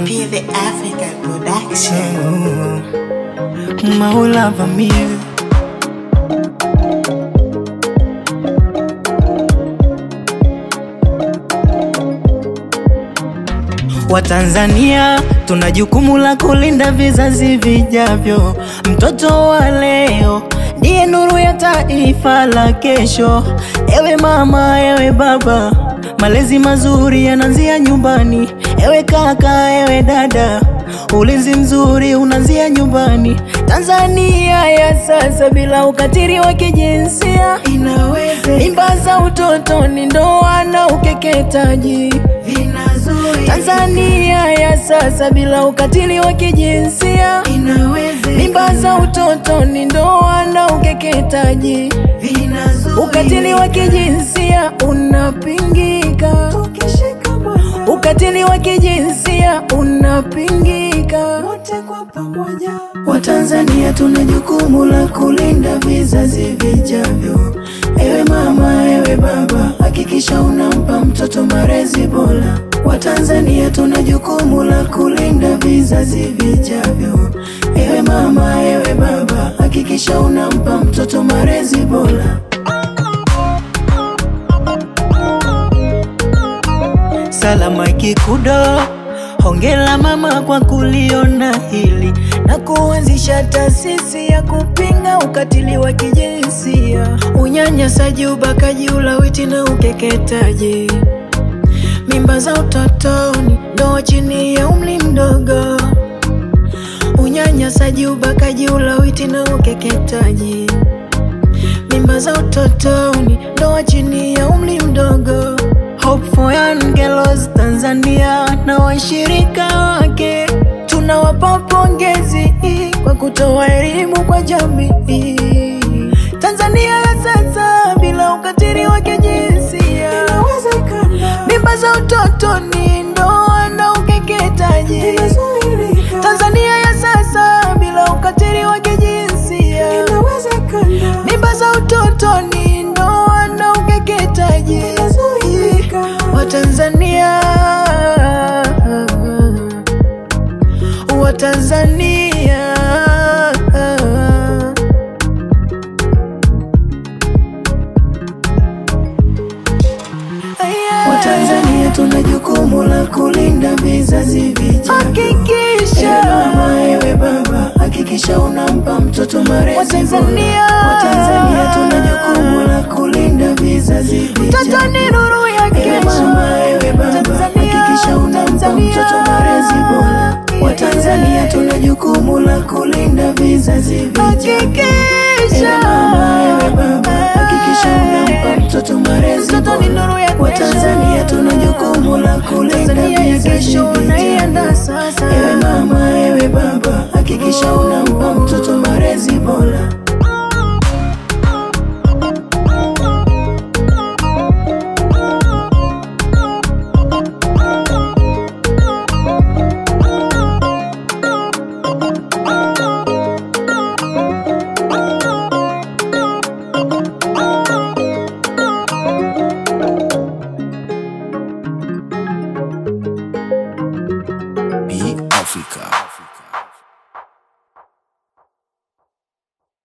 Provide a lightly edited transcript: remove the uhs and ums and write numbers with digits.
Be the African production. Maula Vamil. Watanzania tuna jukumu la kulinda vizazi vijavyo. Mtoto wa leo ndiye nuru ya taifa la kesho. Ewe mama, ewe baba, malezi mazuri yanaanzia nyumbani. Ewe kaka, ewe dada, ulinzi mzuri unaanzia nyumbani. Tanzania ya sasa bila ukatili wa kijinsia inaweza. Mimba za utotoni, ndoa na ukeketaji vinazuia. Tanzania ya sasa bila ukatili wa kijinsia inaweza. Mimba za utotoni, ndoa na ukeketaji vinazuia. Ukatili wa kijinsia unapingika. Ukatili wa kijinsia unapingika. Wote kwa pamoja. Watanzania tuna jukumu la kulinda vizazi vijavyo. Ewe mama, ewe baba, hakikisha unampa mtoto malezi bora. Watanzania tuna jukumu la kulinda vizazi vijavyo. Ewe mama, ewe baba, hakikisha unampa mtoto malezi bora. Salama Kikudo, hongera mama kwa kuliona hili na kuanzisha taasisi ya kupinga ukatili wa kijinsia, unyanyasaji, ubakaji, ulawiti na ukeketaji. Mimba za utotoni, ndoa chini ya umri mdogo, unyanyasaji, ubakaji, ulawiti na ukeketaji. Mimba za utotoni, ndoa chini ya umri mdogo. Hope for Young Girls Tanzania na washirika wake tunawapa pongezi kwa kutoa elimu kwa jamii. Tanzania ya sasa bila ukatili wa kijinsia inawezekana. Mimba za utotoni, ndoa na ukeketaji inazuilika. Tanzania ya sasa bila ukatili wa kijinsia inawezekana. Mimba za utotoni, ndoa na ukeketaji inazuilika. Watanzania, Watanzania, Watanzania tuna jukumu la kulinda vizazi vijavyo. Hakikisha ewe mama, ewe baba, hakikisha unampa mtoto malezi bora. Watanzania tuna jukumu la kulinda vizazi vijavyo. Mtoto ni nuru ya kesho. Ewe mama, ewe baba, hakikisha unampa mtoto malezi bora. Watanzania tuna jukumu la kulinda vizazi vijavyo. Ewe mama, ewe baba, hakikisha unampa mtoto malezi bora. Watanzania tuna jukumu la kulinda vizazi vijavyo.